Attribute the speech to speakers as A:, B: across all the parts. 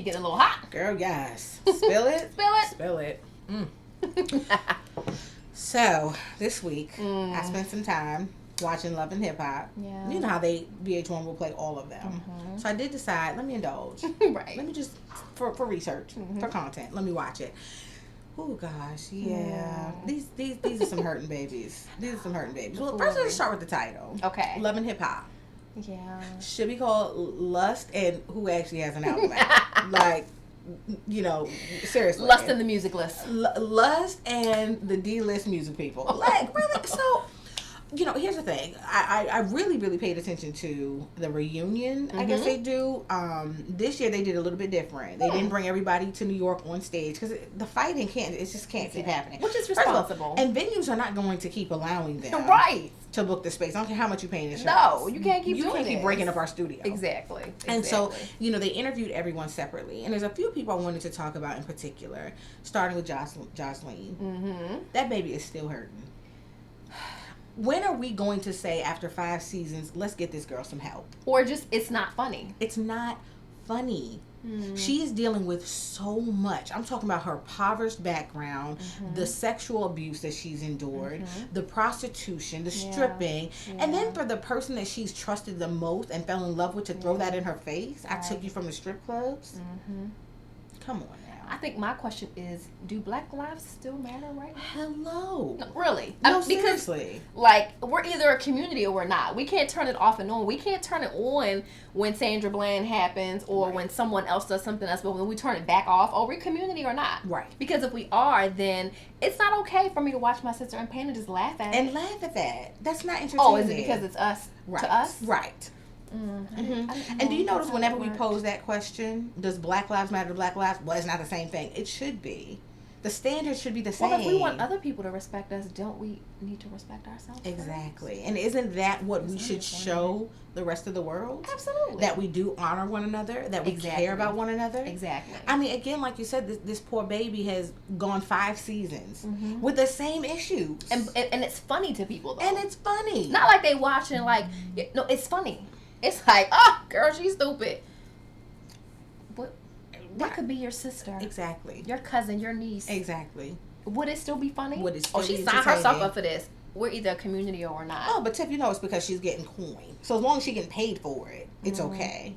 A: getting a little hot.
B: Girl, yes. Spill it.
A: Spill it.
B: Spill it. So, this week, I spent some time watching Love and Hip Hop.
A: Yeah.
B: You know how VH1 will play all of them. So I did decide, let me indulge.
A: Right.
B: Let me just, for research, for content, let me watch it. Oh gosh, yeah. These are some hurting babies. These are some hurting babies. Well, first let's start with the title.
A: Okay.
B: Love and Hip Hop.
A: Yeah.
B: Should be called Lust and Who Actually Has an Album Out. Like, you know, seriously.
A: Lust and the music list.
B: Lust and the D-list music people. Like, really? So, you know, here's the thing. I really, really paid attention to the reunion. I guess they do. This year they did a little bit different. They didn't bring everybody to New York on stage because the fighting just can't keep happening.
A: Which is responsible.
B: And venues are not going to keep allowing them to book the space. I don't care how much you pay in insurance.
A: No, you can't keep doing
B: You can't keep breaking up our studio.
A: Exactly.
B: And so, you know, they interviewed everyone separately. And there's a few people I wanted to talk about in particular, starting with Jocelyn. That baby is still hurting. When are we going to say after 5 seasons, let's get this girl some help?
A: Or just, it's not funny.
B: It's not funny. She is dealing with so much. I'm talking about her impoverished background, the sexual abuse that she's endured, the prostitution, the stripping, and then for the person that she's trusted the most and fell in love with to throw that in her face. I took you from the strip clubs. Come on now.
A: I think my question is, do Black lives still matter right now?
B: Hello.
A: No, really?
B: No,
A: because,
B: seriously.
A: Like, we're either a community or we're not. We can't turn it off and on. We can't turn it on when Sandra Bland happens or when someone else does something else, but when we turn it back off, are we community or not?
B: Right.
A: Because if we are, then it's not okay for me to watch my sister in pain and just laugh at it.
B: And laugh at that. That's not entertaining.
A: Oh, is it because it's us to us?
B: Right. And do you notice whenever we pose that question, does Black Lives Matter to Black Lives? Well, it's not the same thing. It should be. The standards should be the same.
A: Well, if we want other people to respect us, don't we need to respect ourselves?
B: Exactly.
A: First?
B: And isn't that what we should show the rest of the world?
A: Absolutely.
B: That we do honor one another, that we care about one another.
A: Exactly.
B: I mean, again, like you said, this poor baby has gone 5 seasons with the same issues.
A: And it's funny to people, though.
B: And it's funny.
A: Not like they watching, like, no, it's funny. It's like, oh, girl, she's stupid. What? That could be your sister.
B: Exactly.
A: Your cousin, your niece.
B: Exactly.
A: Would it still be funny?
B: Would it still be
A: she signed herself up for this. We're either a community or we're not.
B: Oh, but Tiff, you know it's because she's getting coin. So as long as she's getting paid for it, it's okay.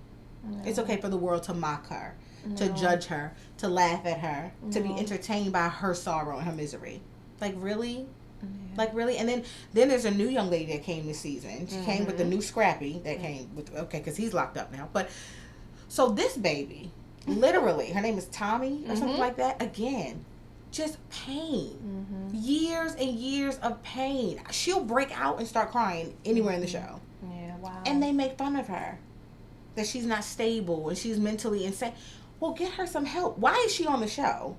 B: It's okay for the world to mock her, to judge her, to laugh at her, to be entertained by her sorrow and her misery. Like, really? Like, really? And then there's a new young lady that came this season. She came with the new Scrappy that came with, because he's locked up now. But, so this baby, literally, her name is Tommy or something like that. Again, just pain. Years and years of pain. She'll break out and start crying anywhere in the show.
A: Yeah, wow.
B: And they make fun of her. That she's not stable and she's mentally insane. Well, get her some help. Why is she on the show?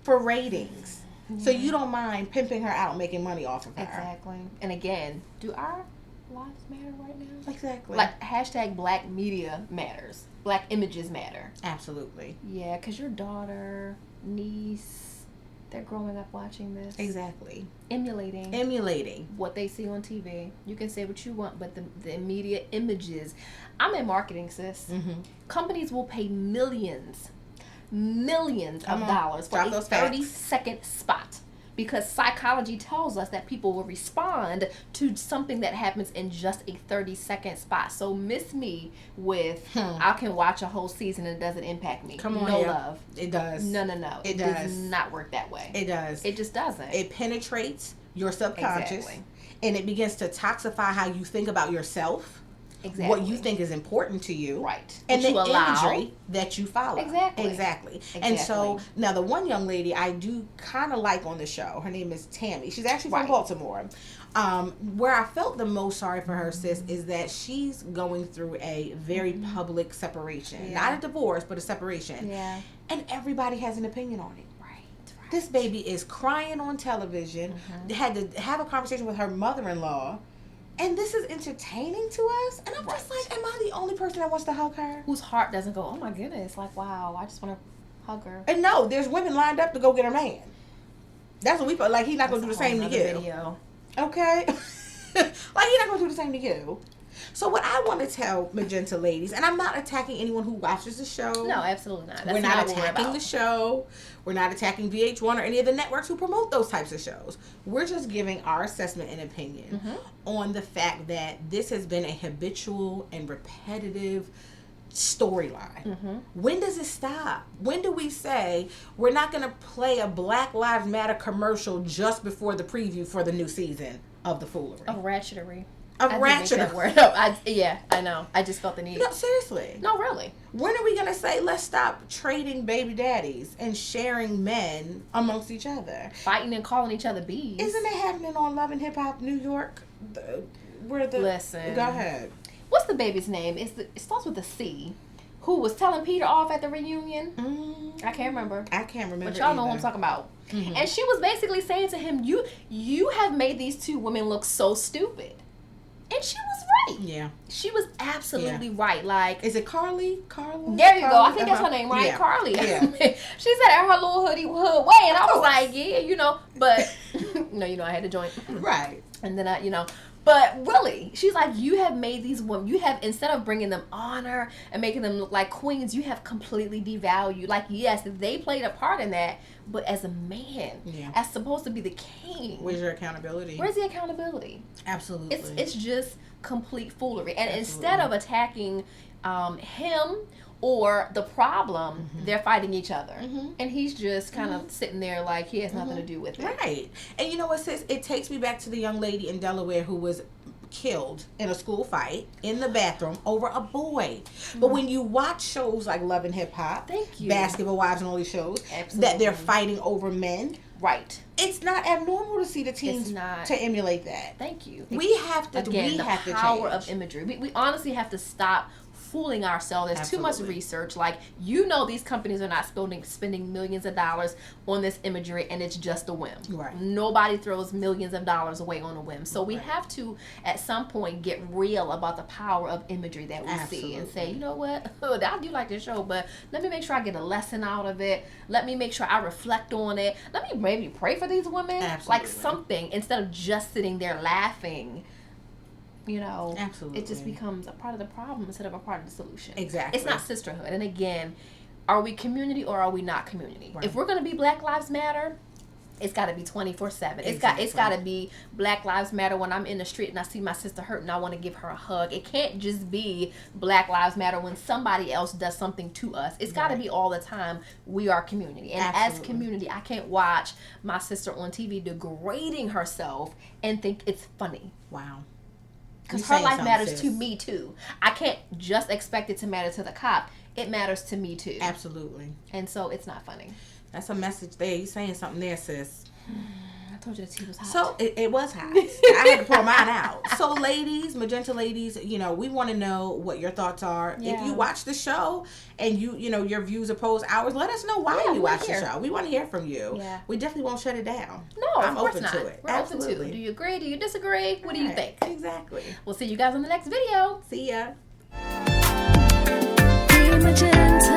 B: For ratings. So you don't mind pimping her out, making money off of her.
A: Exactly. And again, do our lives matter right now?
B: Exactly.
A: Like, hashtag Black media matters. Black images matter.
B: Absolutely.
A: Yeah, because your daughter, niece, they're growing up watching this.
B: Exactly.
A: Emulating what they see on TV. You can say what you want, but the immediate images. I'm in marketing, sis. Companies will pay millions of dollars for a 30-second spot, because psychology tells us that people will respond to something that happens in just a 30-second spot. So miss me with I can watch a whole season and it doesn't impact me.
B: Come on,
A: no love.
B: It does.
A: No.
B: It
A: does not work that way.
B: It does.
A: It just doesn't.
B: It penetrates your subconscious,
A: Exactly.
B: and it begins to toxify how you think about yourself.
A: Exactly.
B: What you think is important to you.
A: Right.
B: And
A: what
B: the imagery that you follow.
A: Exactly.
B: And so, now the one young lady I do kind of like on the show, her name is Tammy. She's actually from Baltimore. Where I felt the most sorry for her, sis, is that she's going through a very public separation.
A: Yeah.
B: Not a divorce, but a separation.
A: Yeah.
B: And everybody has an opinion on it.
A: Right.
B: This baby is crying on television, had to have a conversation with her mother-in-law. And this is entertaining to us? And I'm just like, am I the only person that wants to hug her?
A: Whose heart doesn't go, oh my goodness, like, wow, I just want to hug her.
B: And no, there's women lined up to go get her man. That's what we feel like. He's not going to do the same to you.
A: Video.
B: Okay? Like, he's not going to do the same to you. So what I want to tell Magenta ladies, and I'm not attacking anyone who watches the show.
A: No, absolutely not.
B: We're not attacking the show. We're not attacking VH1 or any of the networks who promote those types of shows. We're just giving our assessment and opinion on the fact that this has been a habitual and repetitive storyline. When does it stop? When do we say we're not going to play a Black Lives Matter commercial just before the preview for the new season of the foolery?
A: Of ratchetery.
B: Ratchetery.
A: No, I know. I just felt the need.
B: No, seriously.
A: No, really.
B: When are we going to say, let's stop trading baby daddies and sharing men amongst each other?
A: Fighting and calling each other bees.
B: Isn't it happening on Love and Hip Hop New York?
A: Listen.
B: Go ahead.
A: What's the baby's name? It starts with a C. Who was telling Peter off at the reunion? I can't remember. But y'all know who I'm talking about. And she was basically saying to him, you have made these two women look so stupid. And she was right.
B: Yeah.
A: She was absolutely right. Like,
B: is it Carly?
A: There you go. I think that's her name, right? Yeah. Carly. Yeah. She said her little hood way, and I was like, yeah, but no, I had to join.
B: Right.
A: And then but really, she's like, you have made these women, instead of bringing them honor and making them look like queens, you have completely devalued. Like, yes, they played a part in that, but as a man, as supposed to be the king.
B: Where's your accountability?
A: Where's the accountability?
B: Absolutely.
A: It's just complete foolery. And instead of attacking him or the problem, they're fighting each other. And he's just kind of sitting there like he has nothing to do with it.
B: Right. And you know what, sis? It takes me back to the young lady in Delaware who was killed in a school fight in the bathroom over a boy. But when you watch shows like Love and Hip Hop, Basketball Wives and all these shows, that they're fighting over men.
A: Right.
B: It's not abnormal to see the teens to emulate that.
A: Thank you.
B: We have to
A: the power of imagery. We honestly have to stop fooling ourselves. There's too much research. Like, these companies are not spending millions of dollars on this imagery, and it's just a whim.
B: Right.
A: Nobody throws millions of dollars away on a whim. So we have to, at some point, get real about the power of imagery that we see and say, you know what, I do like this show, but let me make sure I get a lesson out of it. Let me make sure I reflect on it. Let me maybe pray for these women. Like something, instead of just sitting there laughing.
B: Absolutely.
A: It just becomes a part of the problem instead of a part of the solution.
B: Exactly.
A: It's not sisterhood. And again, are we community or are we not community? Right. If we're going to be Black Lives Matter, it's got to be 24/7. It's got to be Black Lives Matter when I'm in the street and I see my sister hurt and I want to give her a hug. It can't just be Black Lives Matter when somebody else does something to us. It's got to be all the time. We are community. And as community, I can't watch my sister on TV degrading herself and think it's funny.
B: Wow.
A: Because her life matters to me too. I can't just expect it to matter to the cop. It matters to me too.
B: Absolutely.
A: And so it's not funny.
B: That's a message there. You're saying something there, sis.
A: I told you the tea was hot.
B: So it was hot. I had to pour mine out. So ladies, Magenta ladies, we want to know what your thoughts are. Yeah. If you watch the show and your views oppose ours, let us know why you watch the show. We want to hear from you. Yeah. We definitely won't shut it down.
A: No, I'm open to it.
B: We're absolutely
A: open to. Do you agree? Do you disagree? What do you think?
B: Exactly.
A: We'll see you guys on the next video.
B: See ya.
C: Be magenta.